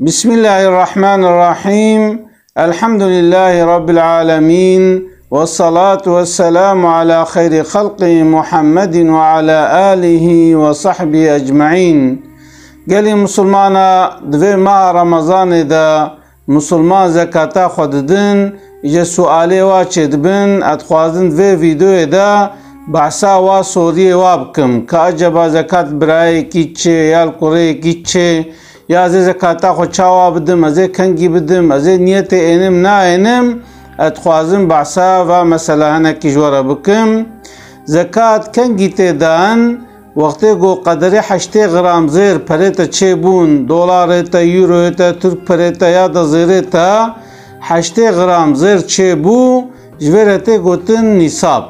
بسم الله الرحمن الرحيم. الحمد لله رب العالمين، والصلاة والسلام على خير خلق محمد وعلى آله وصحبه أجمعين. قال مسلمانا دوی ماه رمضان دا مسلمان زکاتا خود دن اجا سؤالی واچد بن اتخوازن دوی ویدیو دا بحثا وا سوری وابکم که اجبا زکات برای کیچه یال کوری کیچه یا از زکاتا خود چاوا بدم از کنگی بدم از نیت اینم نا اینم اتخوازن بحثا و مسئله هنکی جوارا بکم. زکات کنگی تیدان وقتی گو قدر 8 غرام زیر پریتا چه بون دولار تا یورو تا ترک پریتا یا دا زیر تا 8 غرام زیر چه بو جویرتی گوتن نصاب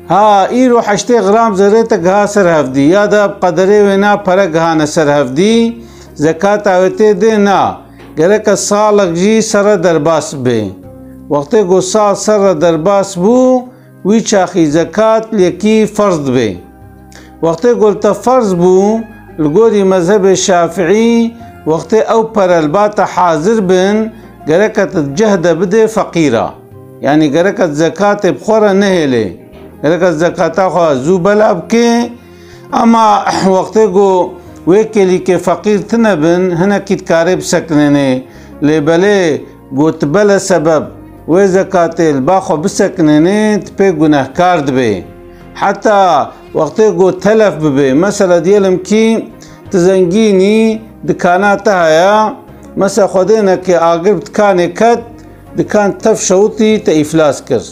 ها ایرو 8 غرام زیر تا گها سر هفدی یا دا قدری وینا پرا گها نسر هفدی زکات آویتی دی نا گرک سالک جی سر درباس بی وقتی گو سال سر درباس بو وی چاخی زکات لیکی فرض بی وقتی قلت فرض بو لقوري مذهب الشافعي وقتی او پر البات حاضر بن گرکت جهد بده فقیرا یعنی گرکت زکات بخورا نهله گرکت زکاتا خواه زو بلاب که اما وقتی گو ویکلی که فقیر تنبن هنه کت کاری بسکننه لیبله گوت بل سبب و زکات الباخو بسکننه تپی گناه کارد بی حتی وقتی گو تلف ببی مثلا دیلم کی تزنگینی دکانات هیا مثلا خودینا که آگر دکانی کد دکان تف شوطی تا افلاس کر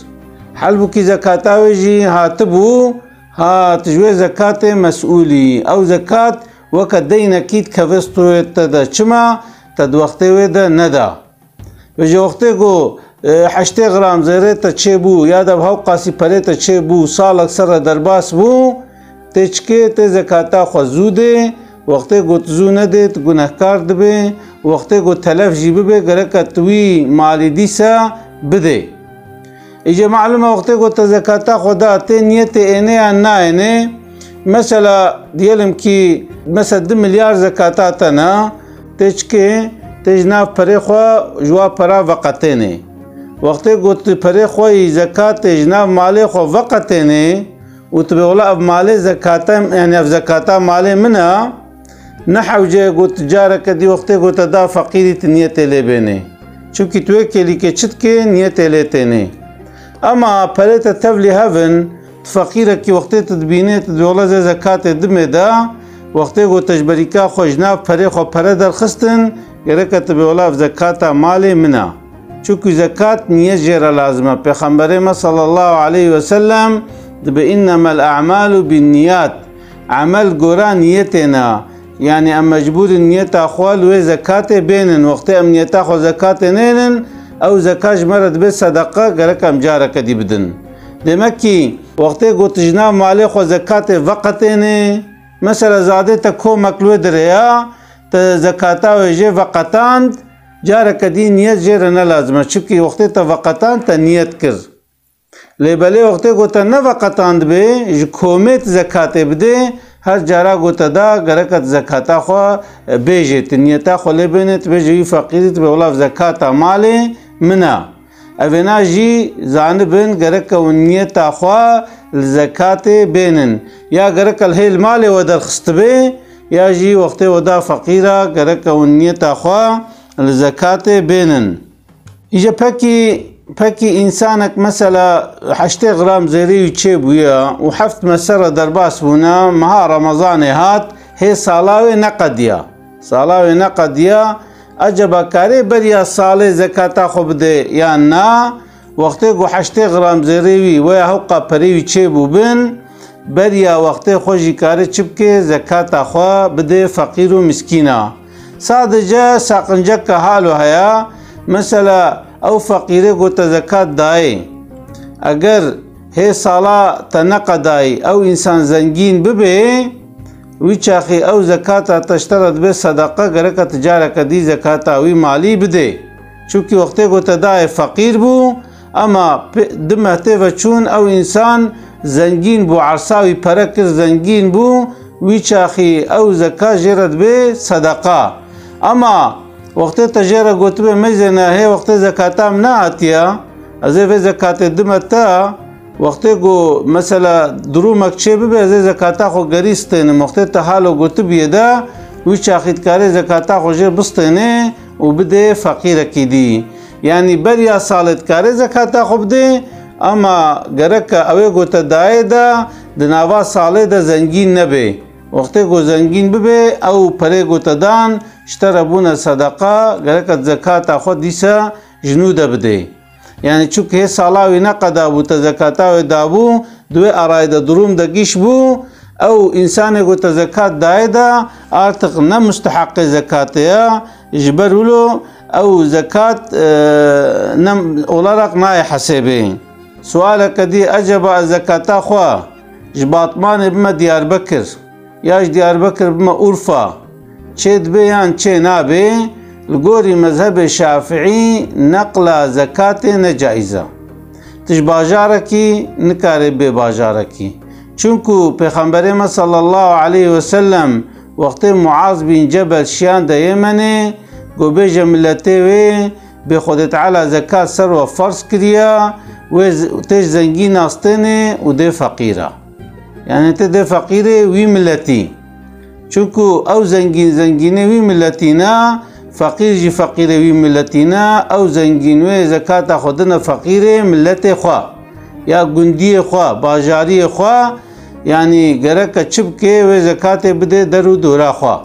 حلبو کی زکاتاوی جی هاتبو ها تجوی زکات مسئولی او زکات وقت دینا کید کوستو تا چما تد وقتی ویدا ندا وجه وقتی گو 8 غرام زیره تا چه بو یا دا بهاو قاسی پره تا چه بو سال اکثر درباس بو تچکه تی زکاتا خوزو ده وقتی گو تزو نده تا گناهکار ده وقتی گو تلف جیبه به گرکت وی مالی دیسا بده ایجا معلومه وقتی گو تا زکاتا خودا تی نیت اینه یا نا اینه مثلا دیلم کی مثلا 2 میلیارد زکاتا تا نا تچکه تجناف پره خوا جوا پرا وقتینه وقتی گوت پره خوی زکات جناب مالی خو وقتینه و تو بولا اب مالی زکاتا یعنی اب زکاتا مالی منا نحو جه گوت جاره کدی وقتی گوت دا فقیری نیت لی بینه چونکی توی کلی که چت که نیت لیته نه اما پره تفلی هفن فقیره که وقتی تدبینه تدولا زکات دمه دا وقتی گوت تجبریکا خو جناب پره خو پره در خستن گرکت بولا اب زکاتا مالی منا چونکه زکات نیت جرا لازمه پیغمبر ما صلی الله علیه و سلم به انما الاعمال بالنیات عمل گورا نیتنا یعنی ام مجبور نیت اخوال و زکات بینن وقتی ام نیت اخو زکات نینن او زکاج مرد به صدقه گرکم جاره کدی بدن دمکی وقتی گوت جناب مالی خو زکات وقت نه مثلا زاده تا کو مکلو دریا تا زکاتا وجه وقتاند جاره کدی نیت جره نه لازمه چونکه وقتی تا وقتان تا نیت کر لیبله وقتی گوتا نه وقتاند به کومیت زکات بده هر جاره گوتا دا گرکت زکاتا خو بیجه نیتا خو لیبینت بیجه فقیریت به اولاف زکاتا مالی منا اوینا جی زانبن گرک و نیتا خو زکات بینن یا گرک الهیل مالی و درخست به یا جی وقتی ودا فقیره گرک و نیتا خو الزکات بینن ایجا پکی انسانک مثلا 8 غرام زیری چه بویا و 7 مسر درباس بونا مها رمضان هات هی سالاوی نقدیا اجبا کاری بریا سال زکاتا خوب ده یا نا وقتی گو 8 غرام زیری و یا حقا پریوی چه بو بن بریا وقتی خوشی کاری چبکه زکاتا خوا بده فقیر و مسکینا سادجا ساقنجا که حالو هیا مثلا او فقیره گوتا زکات دای اگر هی سالا تنق دای او انسان زنگین ببه وی چاخی او زکاتا تشترد به صدقه گرکا تجاره کدی زکاتا وی مالی بده چونکه وقتی گوتا دای فقیر بو اما دمهته و چون او انسان زنگین بو عرصاوی پرکر زنگین بو وی چاخی او زکات جرد به صدقه اما وقتی تجاره گوتبه میزنه هی وقتی زکاتم نه آتیا از این زکات دمتا وقتی گو مثلا درومک چه ببه از زکاتا خو گریستینه وقتی تحالو گوتبیه دا وی چاخید کاری زکاتا خو جه بستینه و بده فقیر کی دی یعنی بریا سالت کاری زکاتا خو بده اما گرک اوی گوتا دای دا دناوا ساله دا زنگین نبه وقتی گو زنگین ببه او پره گوتا دان اشتربون صدقه گرکت زکاتا خو دیسا جنوده بده یعنی چونکه سالاوی نقدا بو تزکاتاوی دابو دوی ارایده دروم دا گیش بو او انسان گو تزکات دایده ارتق نه مستحق زکاتیا اجبرولو او زکات اولارق نای حسابه سؤال کدی اجب زکاتا خوا جباطمان بما دیار بکر یاش دیار بکر بما اورفا چه دبه یان چه نابه الگوری مذهب شافعی نقل زکات نجائزه تش باجارکی نکاره به باجارکی چونکو پیغمبر ما صلی الله علیه و سلم وقت معاذ بن جبل شیان ده یمنه گو بیجه ملته وی به خود تعالی زکات سر و فرض کریا و تش زنگین آستنه و ده فقیره یعنی ته ده فقیره وی ملتی چونکو او زنگینه وی ملتی نه فقیر جی فقیر وی ملتینا او زنگینوی زکات خودنا فقیر ملت خوا یا گندی خوا باجاری خوا یعنی گرک چپ که و زکات بده درو دورا خوا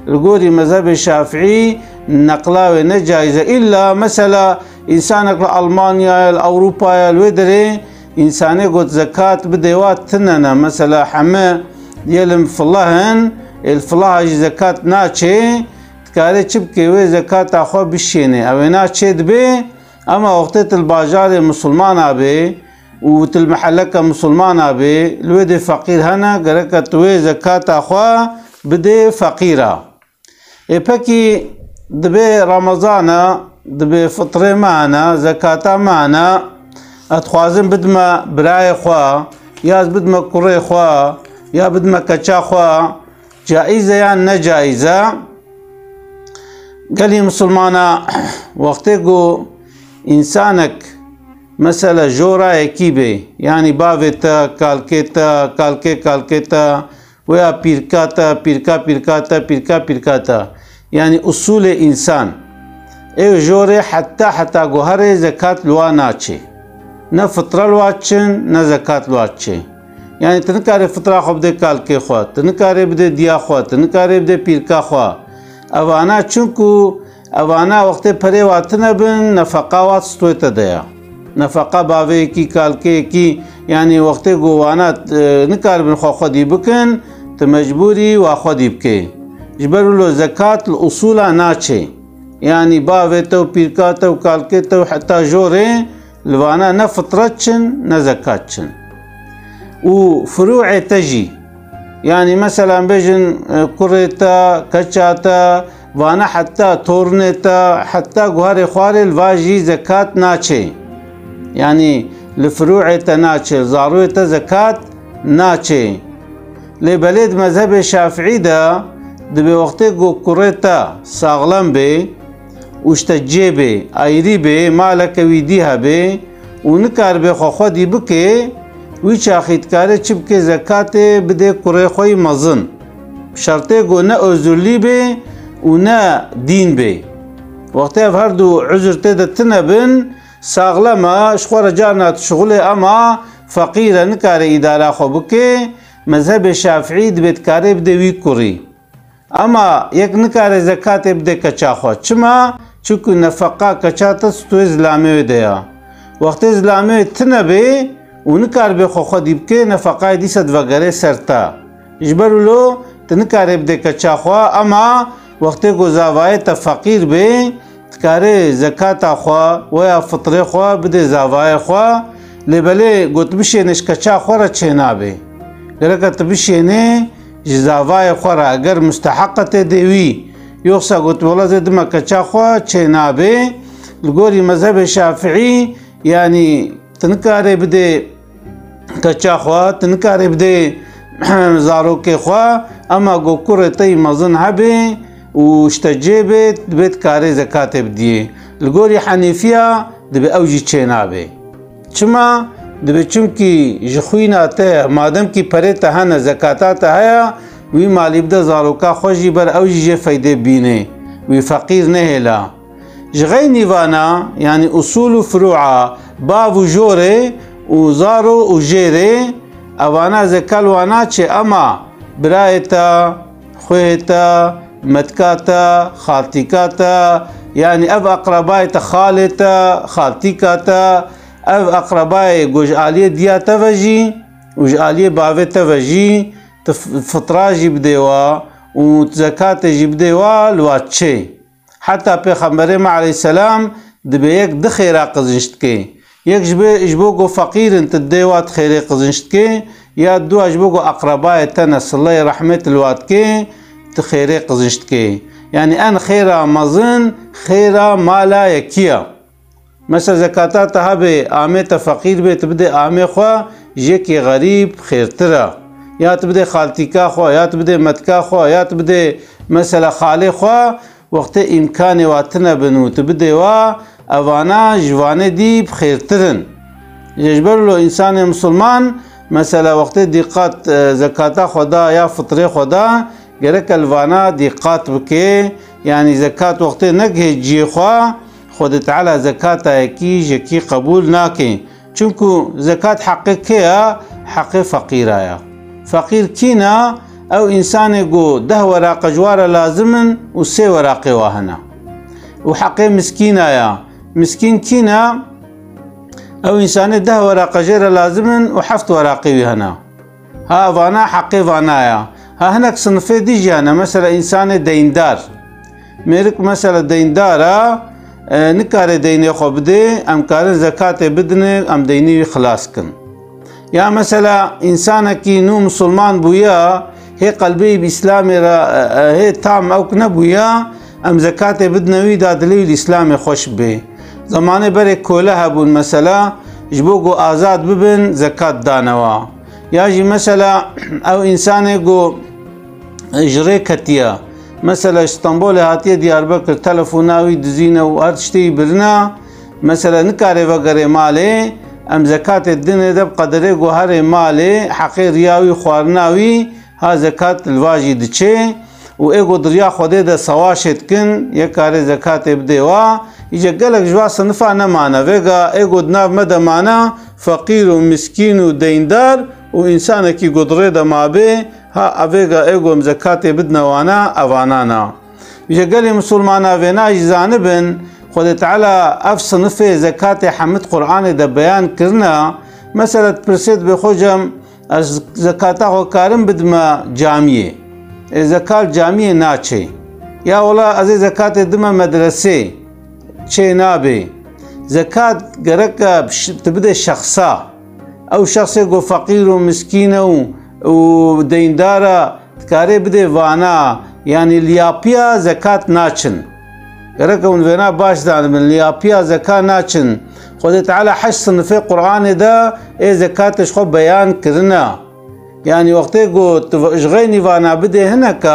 الگوری مذهب شافعی نقلا و نجایزه الا مثلا انسان اکل المانیا الاوروپا الودره انسانی گوت زکات بده وات تننا مثلا حمه دیلم فلاهن الفلاح زکات ناچه کاری چپ که وی زکات آخوا بشینه اوینا چید بی اما وقتی تل باجار مسلمان آبی و تل محلک مسلمان آبی لوی ده فقیر هنه گرکت وی زکات آخوا بده فقیره پاکی دبی رمضان دبی فطره معنا زکاتا معنا اتخوازم بدما برای خوا یا بدما کره خوا یا بدما کچا خوا جائزه یا نجائزه قال مسلمانا وقتی گو انسانک مثلا جورا اکیبه یعنی باویتا کالکیتا ویا پیرکاتا یعنی اصول انسان ایو جوره حتی گوهر زکات لوا ناچه نه فطره لواچن نه زکات لواچه یعنی تنکاره فطره خوب ده کالکی خواه تنکاره بده دیا خواه تنکاره بده پیرکا خواه اوانا چونکو اوانا وقت پره واتنه بن نفقه وات ستویت دیا نفقه باوی کی کالکه کی یعنی وقت گوانا نکار بن خودی بکن تو مجبوری و خودی بکه جبرولو زکات الاصولا ناچه یعنی باوی تو پیرکا تو کالکه تو حتی جوره لوانا نه فطرت چن نه زکات چن و فروع تجی يعني مثلا بيجن كريتا كچاتا وانا حتى تورنتا حتى جوهر خواري الواجي زكاة ناچه يعني لفروع ناچه ضروره زكاة ناچه لبلد مذهب الشافعي ده بوقت جو كريتا ساغلم بي وشتجي بي ايري بي مالك ويديها بي ونكار بي خودي بكي وی چاخید کاره چپ که زکات بده کره خوی مزن شرطه گو نه ازولی به و نه دین به وقتی هر دو عذر تده تنبن ساغلما شخور جانات شغله اما فقیره نکاره اداره خو بکه مذهب شافعی دبید کاره بده وی کری اما یک نکاره زکات بده کچا خو چما چونکه نفقه کچا تستو اسلامی دیا وقتی اسلامی تنبه ونکار به خو خودی بکه نفقه دیست وگره سرتا اجبرولو تنکار بده کچا خوا اما وقتی گزاوای تا فقیر به تکاره زکات خوا و یا فطره خوا بده زاوای خوا لبله گوت بشه نش کچا خوا را چینا به لرکت بشه نه زاوای خوا را اگر مستحقت دیوی یوخسا گوت ولا زدما کچا خوا چینا به لگوری مذهب شافعی یعنی تنکاره بده کچا خوا تنکاره بده زارو که خوا اما گو کره تی مزن هبه واشتجيبت دبت كاري زكاة بديه القولي حنيفية دبي أوجي تشينابي چما دبي چونكي جخوينا تا مادم كي پريتا هنا زكاتات هيا وي مالي بدا زاروكا خوشي بر أوجي جي فايدة بيني وي فقير نهلا جغي نيوانا يعني أصول وفروعا باب وجوري وزارو وجيري اوانا زكال وانا چه اما برايتا خويتا متكاتا خالتيكاتا يعني اف اقربايتا خالتا خالتيكاتا اف اقرباي جوج آلية ديا تفجي وج آلية باوي تفجي فطراجي بديوا وزكاة جبديوا الواتشي حتى پیغمبر عليه السلام دبيك دخيرا قزنشتكي يك جبوغو فقير انت الديوات خيري قزنشتكي يا دو جبوغو اقرباء تنس الله رحمة الواتكي تخيري قزنشتكي يعني ان خيرا مظن خيرا مالا يكيا مثلا زكاتات هبه آمه فقير بي تبدي آمه خوا جيكي غريب خير ترى يا تبدي خالتيكا خوا يا تبدي متكا خوا يا تبدي مثلا خالي خوا وقت امكان واتنا بنو تبدي وا اوانا جوانه دي بخير ترن يجبر له انسان مسلمان مثلا وقت دقات زكاة خدا يا فطري خدا گرك الوانا دقات بكي يعني زكاة وقت نگه جي خود تعالى زكاة كي جكي قبول ناكي چونكو زكاة حقك حق فقير فقير كينا او انسان جو 10 ورق جوار لازما و3 ورق واهنا وحق مسكين مسكين كينا او انسان 10 ورق جير لازما و7 ورق هنا ها فانا حقي فانايا ها هناك صنفي دي جانا مثلا انسان ديندار ميرك مثلا ديندارا نكار ديني خو بدي ام كار زكاة بدني ام ديني خلاص كن يا مثلا انسان كي نو مسلمان بويا هي قلبي باسلامي هي تام او كنبويا ام زكاة بدنوي دادلي الاسلام خوش به زمانه بري كولها بون مثلا جبوغو آزاد ببن زكاة دانوا ياجي مثلا او انسان جو اجري كتيا مثلا اسطنبول هاتيه دياربكر تلفوناوي دزينا وارتشتي برنا مثلا نكاري وغري مالي ام زكاة الدين دب قدره جو هر مالي حقي رياوي خوارناوي ها زكاة الواجي دچه و ايگو دريا خوده ده سواشت كن يكاري زكاة بديوا يجا قلق جوا صنفا نمانا ويگا ايگو دناف مدى مانا فقير و مسكين و ديندار و انسان كي قدره ده مابه ها اويگا ايگو زكاة بدنا وانا اوانانا يجا قلي مسلمانا وينا جزانبن خود تعالى اف صنف زكاة حمد قرآن ده بيان كرنا مثلا برسيد بخوجم زكاة كارم بدما جامعه زكاة جامعه ناچه يا والله از زكاة دما مدرسه چه نابه زكاة گرك تبدا شخصا او شخص جو فقير و مسكين و ديندارا تكاري بده وانا يعني ليابيا زكاة ناچن گرك اون وینا باش دان من ليابيا زكاة ناچن خود تعالى حسن في قرآن ده اي زكاتش خو بيان كرنا يعني وقتي جو تغيني وانا بدي هناك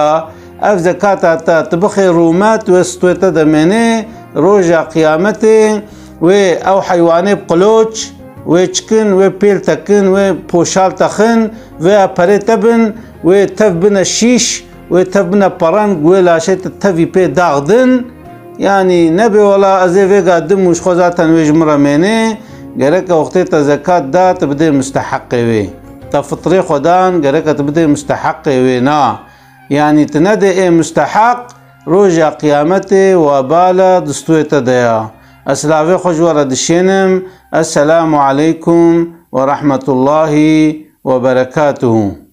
اف زكاة تبخي رومات وستويتا دميني روجا قيامتي و او حيواني بقلوش و چكن و بيل تكن و پوشال تخن و پري تبن و تف بنا شيش و تف بنا پران و لاشت تفي بي داغدن يعني نبي ولا ازي فيغا دموش خوزاتن ويج مرميني گرك وقتي زكاة دا تبدي مستحقي وي تفطري خدان گرك تبدي مستحقي وي نا يعني تندي اي مستحق روجا قيامتي وبالا دستويتا ديا اسلاوي خوجورا دشينم السلام عليكم ورحمة الله وبركاته.